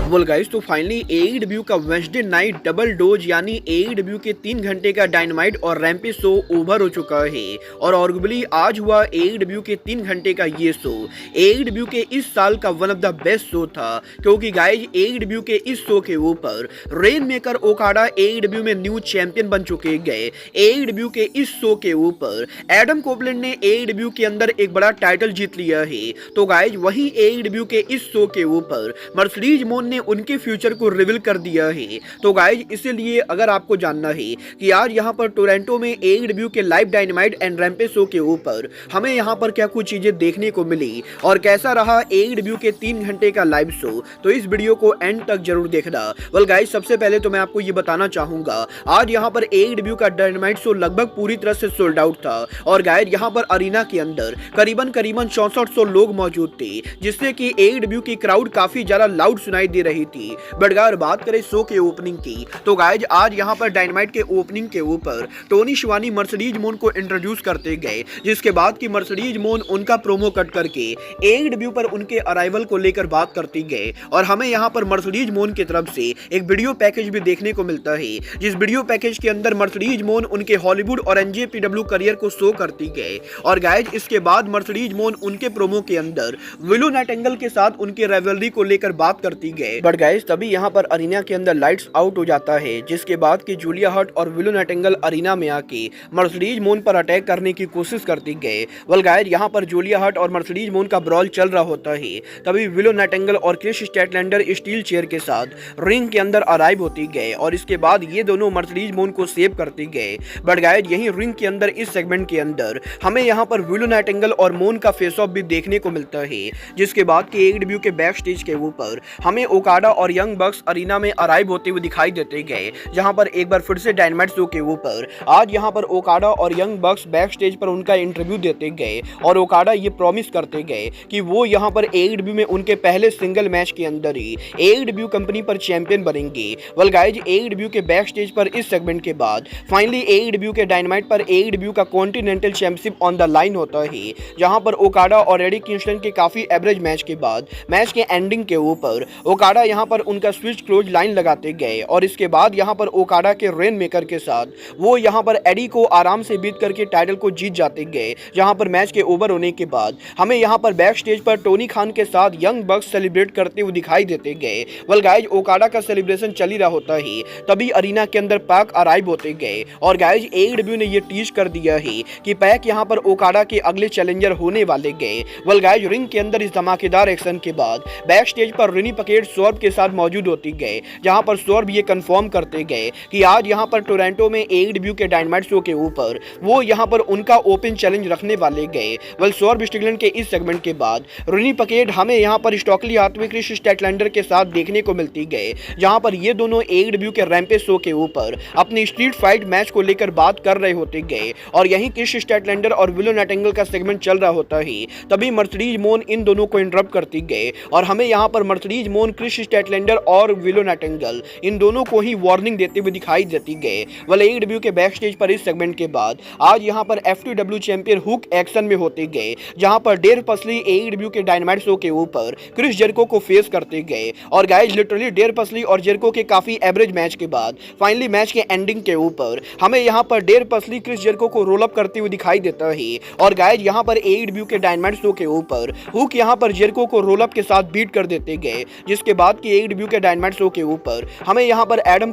बोल गाइस, तो finally AEW का वेडनेसडे नाइट डबल डोज यानी एईडब्ल्यू के 3 घंटे का डायनामाइट और रैम्पेज शो ओवर हो चुका है। और आर्गुबली आज हुआ एईडब्ल्यू के 3 घंटे का ये शो एईडब्ल्यू के इस साल का one of the best show था, क्योंकि गाइस एईडब्ल्यू के इस शो के ऊपर रेन मेकर ओकाडा एईडब्ल्यू में न्यू चैंपियन बन चुके गए। एईडब्ल्यू के इस शो के ऊपर एडम कोपलैंड ने एईडब्ल्यू के अंदर एक बड़ा टाइटल जीत लिया है। तो गाइस वही एईडब्ल्यू के इस शो के ऊपर मर्सिडीज मोन ने उनके फ्यूचर को रिवील कर दिया है। तो गाइज इसीलिए अगर आपको जानना है कि आज यहाँ पर टोरंटो में एईडब्ल्यू के live dynamite and rampage show के ऊपर हमें यहाँ पर क्या कुछ चीजें देखने को मिली और कैसा रहा एईडब्ल्यू के 3 घंटे का लाइव शो, तो इस वीडियो को एंड तक जरूर देखना। वेल गाइज, सबसे पहले तो मैं आपको ये बताना चाहूंगा, आज यहाँ पर एईडब्ल्यू का डायनामाइट शो लगभग पूरी तरह से सोल्ड आउट था। और गाइज यहाँ पर अरीना के अंदर करीबन 6400 लोग मौजूद थे, जिससे कि एईडब्ल्यू की क्राउड काफी ज्यादा लाउड सुनाई दे रही थी। बट अगर बात करें शो के ओपनिंग की, तो गाइज आज यहाँ पर डायनामाइट के ओपनिंग के ऊपर टोनी शिवानी मर्सिडीज मोन को इंट्रोड्यूस करते गए, जिसके बाद की मर्सिडीज मोन उनका प्रोमो कट करके एईडब्ल्यू पर उनके अराइवल को लेकर बात करती गए। और हमें यहाँ पर मर्सिडीज मोन की तरफ से एक वीडियो पैकेज भी देखने को मिलता है, जिस वीडियो पैकेज के अंदर मर्सिडीज मोन उनके हॉलीवुड और एनजेपीडब्ल्यू करियर को शो करती गए। और गाइज इसके बाद मर्सिडीज मोन उनके प्रोमो के अंदर विलो नाइटिंगेल के साथ उनके राइवलरी को लेकर बात करती गए। बट गाइज तभी यहाँ पर अरीना के अंदर लाइट्स आउट हो जाता है, जिसके बाद कि जूलिया हर्ट और विलो नाइटिंगेल अरीना में आके मर्सिडीज मोन पर अटैक करने की कोशिश करती गए। वेल गाइज यहाँ पर जूलिया हर्ट और मर्सिडीज मोन का ब्रॉल चल रहा होता है, तभी विलो नाइटिंगेल और क्रिस स्टैटलैंडर स्टील चेयर के साथ रिंग के अंदर अराइव होती गए। और इसके बाद ये दोनों मर्सिडीज मोन को सेव करती गए। बट गाइज यही रिंग के अंदर इस सेगमेंट के अंदर हमें यहाँ पर विलो नाइटिंगेल और मोन का फेस ऑफ भी देखने को मिलता है, जिसके बाद कि एईडब्ल्यू के बैक स्टेज के ऊपर हमें ओकाडा और यंग बक्स अरीना में अराइव होते हुए दिखाई देते गए। जहां पर एक बार फिर से डायनामाइट शो के ऊपर आज यहां पर ओकाडा और यंग बक्स बैक स्टेज पर उनका इंटरव्यू देते गए। और ओकाडा ये प्रॉमिस करते गए कि वो यहां पर एईडब्ल्यू में उनके पहले सिंगल मैच के अंदर ही एईडब्ल्यू कंपनी पर चैंपियन बनेंगे। वेल गाइज एईडब्ल्यू के बैक स्टेज पर इस सेगमेंट के बाद फाइनली एईडब्ल्यू के डायनामाइट पर एईडब्ल्यू का continental championship on the line होता है, जहां पर ओकाडा और एडी किंगस्टन के काफी एवरेज मैच के बाद मैच के एंडिंग के ऊपर ओकाडा यहां पर उनका स्विच क्लोज लाइन लगाते गए। और इसके बाद यहां पर ओकाडा के रेन मेकर के साथ वो यहां पर एडी को आराम से बीट करके टाइटल को जीत जाते गए। जहां पर मैच के ओवर होने के बाद हमें यहां पर बैक स्टेज पर टोनी खान के साथ यंग बक्स सेलिब्रेट करते हुए दिखाई देते गए। वेल गाइज ओकाडा का सेलिब्रेशन चल ही रहा होता है, तभी अरीना के अंदर पैक अराइव होते गए। और गाइज एईडब्ल्यू ने ये टीज कर दिया है कि पैक यहां पर ओकाडा के अगले चैलेंजर होने वाले गए। वेल गाइज रिंग के अंदर इस धमाकेदार एक्शन के बाद बैक स्टेज पर रेनी पकेट सौरभ के साथ मौजूद होती गए, जहां पर सौरभ ये कंफर्म करते गए कि आज यहां पर टोरंटो में एईडब्ल्यू के डायनामाइट शो के ऊपर वो यहां पर उनका ओपन चैलेंज रखने वाले गए। वेल सौरभ स्टिगलैंड के इस सेगमेंट के बाद रेनी पकेट हमें यहां पर स्टॉकली हाथवे क्रिस स्टैटलैंडर के साथ देखने को मिलती गए, जहां पर ये दोनों एईडब्ल्यू के रैम्पेज शो के ऊपर अपनी स्ट्रीट फाइट मैच को लेकर बात कर रहे होते गए। और यहीं क्रिस स्टैटलैंडर और विलो नाइटिंगेल का सेगमेंट चल रहा होता है, तभी मर्सिडीज मोन इन दोनों को इंटरप्ट करती गए। और हमें यहां पर मर्सिडीज मोन क्रिस स्टैटलैंडर और विलो नाइटिंगेल इन दोनों को ही वार्निंग देते हुए दिखाई देती गए। वेल एईडब्ल्यू के बैक स्टेज पर इस सेगमेंट के बाद आज यहां पर एफटीडब्ल्यू चैंपियन हुक एक्शन में होते गए, जहां पर डेव पसली एईडब्ल्यू के डायनामाइट शो के ऊपर क्रिस जेरिको को फेस करते गए। और गाइज लिटरली डेव पसली और जेरिको के काफी एवरेज मैच के बाद फाइनली मैच के एंडिंग के ऊपर हमें यहां पर डेव पसली क्रिस जेरिको को रोल अप करते हुए दिखाई देता है। और गाइज यहां पर एईडब्ल्यू के डायनामाइट शो के ऊपर हुक यहां पर जेरिको को रोल अप के साथ बीट कर देते गए, जिसके बाद की एईडब्ल्यू के डायनामाइट शो के ऊपर हमें यहां पर एडम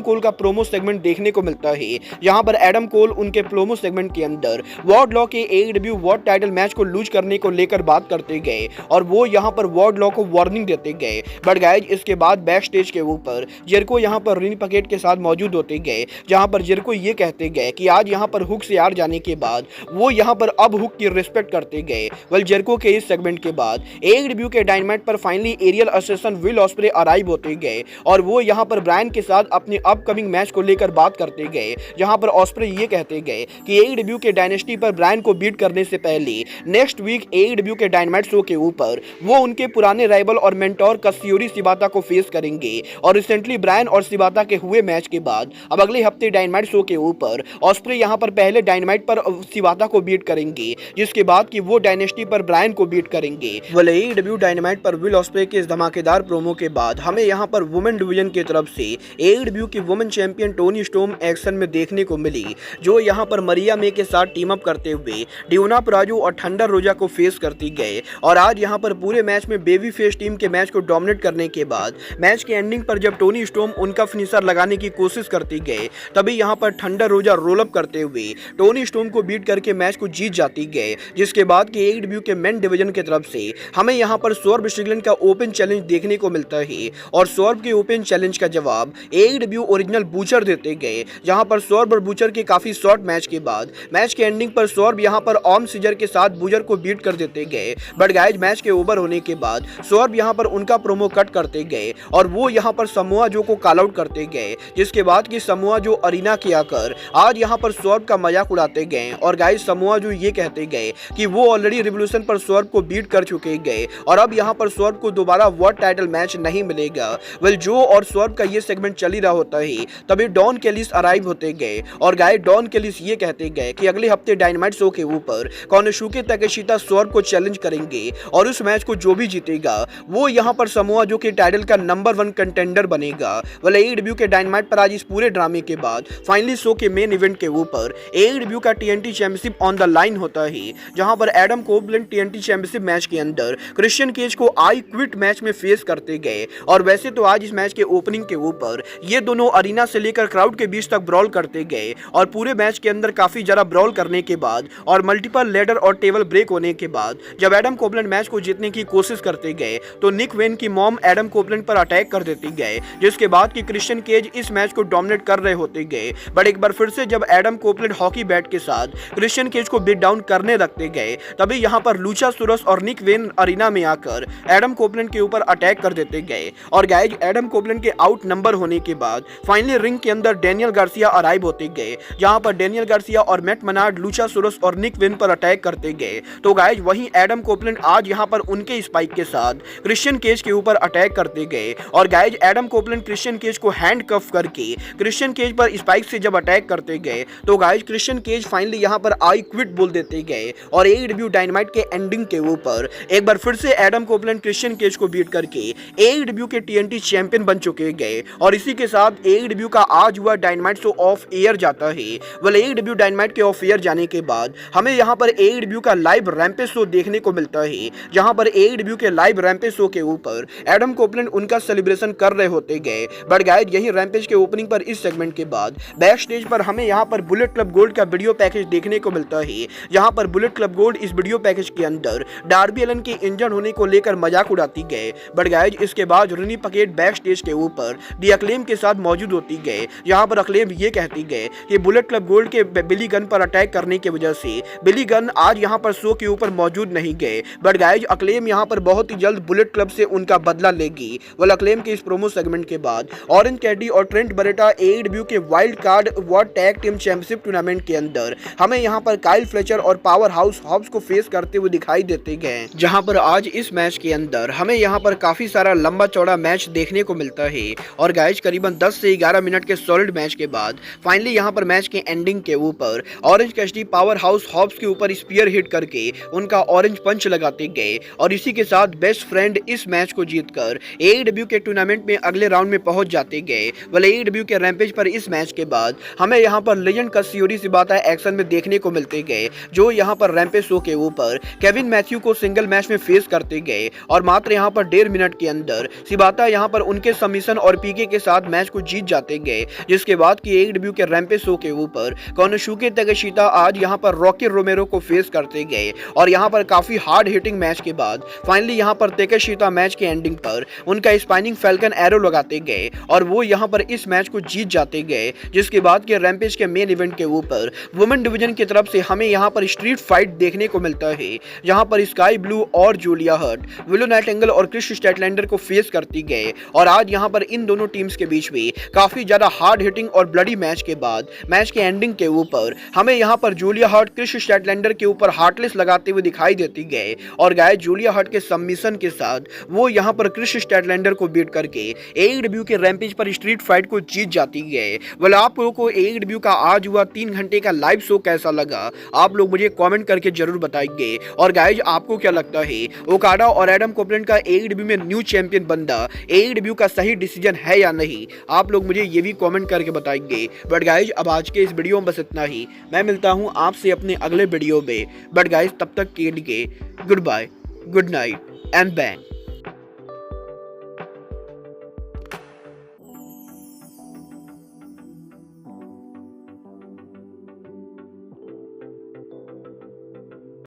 कोल का प्रोमो सेगमेंट देखने को मिलता है, जहां पर एडम कोल उनके प्रोमो सेगमेंट के अंदर वार्डलॉ के एईडब्ल्यू वर्ल्ड टाइटल मैच को लूज करने को लेकर बात करते गए। और वो यहां पर वार्डलॉ को वार्निंग देते गए। बट गाइज इसके बाद बैक स्टेज के ऊपर जेरिको यहां पर रेनी पकेट के साथ मौजूद होते गए, जहां पर जेरिको ये कहते गए कि आज यहां पर हुक से हार जाने के बाद वो यहां पर अब हुक की रिस्पेक्ट करते गए। वेल जेरिको के इस सेगमेंट के बाद एईडब्ल्यू के डायनामाइट पर finally aerial assassin will osprey arrive होते गए। और वो यहां पर ब्रायन के साथ अपने अपकमिंग मैच को लेकर बात करते गए, जहां पर ऑस्प्रे ये कहते गए कि एईडब्ल्यू के डायनेस्टी पर ब्रायन को बीट करने से पहले नेक्स्ट वीक एईडब्ल्यू के डायनामाइट शो के ऊपर वो उनके पुराने राइवल और मेंटोर कात्सुयोरी शिबाता को फेस करेंगे। और रिसेंटली ब्रायन और शिबाता के हुए मैच के बाद अब अगले हफ्ते डायनामाइट शो के ऊपर ऑस्प्रे यहां पर पहले डायनामाइट पर शिबाता को बीट करेंगे, जिसके बाद कि वो डायनेस्टी पर ब्रायन को बीट करेंगे। एईडब्ल्यू डायनामाइट पर विल ऑस्प्रे के इस धमाके धमाकेदार प्रोमो के बाद हमें यहाँ पर वुमेन डिवीजन की तरफ से एडब्ल्यू की women champion Tony storm action में देखने को मिली, जो यहाँ पर मरिया मे के साथ टीम अप करते हुए डियोना पुराजो और थंडर रोजा को फेस करती गए। और आज यहाँ पर पूरे मैच में बेबी फेस टीम के मैच को डोमिनेट करने के बाद मैच के एंडिंग पर जब टोनी स्टॉर्म उनका फिनिशर लगाने की कोशिश करती गए, तभी यहाँ पर थंडर रोजा रोल अप करते हुए टोनी स्टॉर्म को बीट करके मैच को जीत जाती गए। जिसके बाद कि एडब्ल्यू के मेन डिवीजन की तरफ से हमें यहाँ पर सौरभ स्ट्रिकलैंड का ओपन चैलेंज देखने को मिलता है और सौरभ के ओपन चैलेंज का जवाब एडब्ल्यू ओरिजिनल बूचर देते गए, जहां पर सौरभ और बूचर के काफी शॉर्ट मैच के बाद मैच के एंडिंग पर सौरभ यहां पर आर्म सीजर के साथ बूचर को बीट कर देते गए। बट गाइज मैच के ओवर होने के बाद सौरभ यहां पर उनका प्रोमो कट करते गए और वो यहां पर समोआ जो को कॉल आउट करते गए, जिसके बाद कि समोआ जो अरीना के आकर आज यहां पर सौरभ का मजाक उड़ाते गए। और गाइज समोआ जो ये कहते गए कि वो ऑलरेडी रिवोल्यूशन पर सौरभ को बीट कर चुके गए और अब यहाँ पर सौरभ को दोबारा वर्ल्ड टाइटल मैच नहीं मिलेगा। वेल जो और सौरभ का ये सेगमेंट चल ही रहा होता है, तभी डॉन केलिस अराइव होते गए और गाय डॉन केलिस ये कहते गए कि अगले हफ्ते डायनामाइट शो के ऊपर कोनोसुके ताकेशिता सौरभ को चैलेंज करेंगे और उस मैच को जो भी जीतेगा वो यहाँ पर समोआ जो के टाइटल का नंबर 1 कंटेंडर बनेगा। वेल एडब्ल्यू के डायनामाइट पर आज इस पूरे ड्रामे के बाद फाइनली शो के मेन इवेंट के ऊपर एडब्ल्यू का TNT championship on the line होता है, जहां पर एडम कोबलैंड TNT चैंपियनशिप मैच के अंदर क्रिश्चियन केज को आई क्विट मैच में फेस करते गए। और वैसे तो आज इस मैच के ओपनिंग के ऊपर ये दोनों अरीना से लेकर क्राउड के बीच तक ब्रॉल करते गए और पूरे मैच के अंदर काफी ज्यादा ब्रॉल करने के बाद और मल्टीपल लेडर और टेबल ब्रेक होने के बाद जब एडम कोबलैंड मैच को जीतने की कोशिश करते गए तो निक वेन की मॉम एडम कोबलैंड पर अटैक कर देती गए, जिसके बाद कि क्रिश्चियन केज इस मैच को डोमिनेट कर रहे होते गए। बट एक बार फिर से जब एडम कोबलैंड हॉकी बैट के साथ क्रिश्चियन केज को बीट डाउन करने लगते गए, तभी यहाँ पर लुचासुरस और निक वेन अरीना में आकर एडम कोबलैंड के ऊपर अटैक कर देते गए। और गाइज एडम कोबलैंड के आउट नंबर होने के बाद फाइनली रिंग के अंदर डेनियल गार्सिया अराइव होते गए, जहां पर डेनियल गार्सिया और मैट मनार्ड लुचासुरस और निक वेन पर अटैक करते गए। तो गाइज वहीं एडम कोबलैंड आज यहां पर उनके स्पाइक के साथ क्रिश्चियन केज के ऊपर अटैक करते गए और गाइज एडम कोबलैंड क्रिश्चियन केज को हैंड कफ करके क्रिश्चियन केज पर स्पाइक से जब अटैक करते गए तो गाइज क्रिश्चियन केज फाइनली यहां पर आई क्विट बोल देते गए और एडब्ल्यू डायनामाइट के एंडिंग के ऊपर एक बार फिर से एडम कोबलैंड क्रिश्चियन केज को बीट करके एडब्ल्यू के TNT चैंपियन बन चुके गए। और इसी के साथ एडब्ल्यू का आज हुआ डायनामाइट शो ऑफ एयर जाता है। वेल एडब्ल्यू डायनामाइट के ऑफ एयर जाने के बाद हमें यहाँ पर एडब्ल्यू का लाइव रैंपेज शो देखने को मिलता है, जहां पर एडब्ल्यू के लाइव रैंपेज शो के ऊपर एडम कोबलैंड उनका सेलिब्रेशन कर रहे होते गए। बट गाइस यही रैंपेज के ओपनिंग पर इस सेगमेंट के बाद बैक स्टेज पर हमें यहाँ पर बुलेट क्लब गोल्ड का वीडियो पैकेज देखने को मिलता है, जहां पर बुलेट क्लब गोल्ड इस वीडियो पैकेज के अंदर डार्बी एलन के इंजर्ड होने को लेकर मजाक उड़ाती गए। बट गाइस इसके बाद रिनी पकेट बैक स्टेज के ऊपर दी अक्लेम के साथ मौजूद होती गए, जहां पर अक्लेम ये कहती गए कि बुलेट क्लब गोल्ड के बिली गन पर अटैक करने की वजह से बिली गन आज यहां पर शो के ऊपर मौजूद नहीं गए। बट गाइस अक्लेम यहां पर बहुत ही जल्द बुलेट क्लब से उनका बदला लेगी। वल अक्लेम के इस प्रोमो सेगमेंट के बाद ऑरेंज कैडी और ट्रेंट बरेटा एडब्ल्यू के wild card world tag team championship tournament के अंदर हमें यहां पर काइल फ्लेचर और पावर हाउस हॉब्स को फेस करते हुए दिखाई देते गए, जहां पर आज इस मैच के अंदर हमें यहां पर काफी सारा लंबा चौड़ा मैच देखने को मिलता है। और गाइस करीबन 10 से 11 मिनट के सॉलिड मैच के बाद फाइनली यहां पर मैच के एंडिंग के ऊपर ऑरेंज कैडी पावर हाउस हॉब्स के ऊपर स्पीयर हिट करके उनका ऑरेंज पंच लगाते गए और इसी के साथ बेस्ट फ्रेंड इस मैच को जीतकर एडब्ल्यू के टूर्नामेंट में अगले राउंड में पहुंच जाते गए। वाले एडब्ल्यू के रैंपेज पर इस मैच के बाद हमें यहां पर लेजेंड कासियोरी शिबाता एक्शन में देखने को मिलते गए, जो यहां पर रैंपेज शो के ऊपर केविन मैथ्यू को सिंगल मैच में फेस करते गए और मात्र यहां पर 1.5 मिनट के अंदर शिबाता यहां पर उनके सबमिशन और पीके के साथ मैच को जीत जाते गए। जिसके बाद कि एडब्ल्यू के रैंपेज शो के ऊपर कोनोसुके ताकेशिता आज यहां पर रॉकी रोमेरो को फेस करते गए और यहां पर काफी हार्ड हिटिंग मैच के बाद फाइनली यहां पर ताकेशिता मैच के एंडिंग पर उनका स्पाइनिंग फैल्कन एरो लगाते गए और वो यहां पर इस मैच को जीत जाते गए। जिसके बाद के रैंपेज के मेन इवेंट के ऊपर वुमेन डिवीजन की तरफ से हमें यहां पर स्ट्रीट फाइट देखने को मिलता है, जहां पर स्काई ब्लू और जूलिया हर्ट विलो नाइटिंगेल और क्रिस स्टैटलैंडर को फेस करती गए। और आज यहां पर इन दोनों टीम्स के बीच में काफी ज्यादा हार्ड हिटिंग और ब्लडी मैच के बाद मैच के एंडिंग के ऊपर हमें यहां पर जूलिया हर्ट क्रिस स्टैटलैंडर के ऊपर हार्टलेस लगाते हुए दिखाई देती गए और गाय जूलिया हर्ट के सबमिशन के साथ वो यहां पर क्रिस स्टैटलैंडर को बीट करके एडब्ल्यू के रैंपेज पर स्ट्रीट फाइट को जीत जाती गए। वेल आप लोगों को एडब्ल्यू का आज हुआ 3 घंटे का लाइव शो कैसा लगा, आप लोग मुझे कमेंट करके जरूर बताइए। और गाइज आपको क्या लगता है ओकाडा और एडम कोबलैंड का एडब्ल्यू AEW में न्यू चैंपियन बनना AEW का सही डिसीजन है या नहीं, आप लोग मुझे ये भी कमेंट करके बताएंगे। बट गाइज अब आज के इस वीडियो में बस इतना ही। मैं मिलता हूँ आपसे अपने अगले वीडियो में। बट गाइज तब तक के लिए goodbye, good night and bang.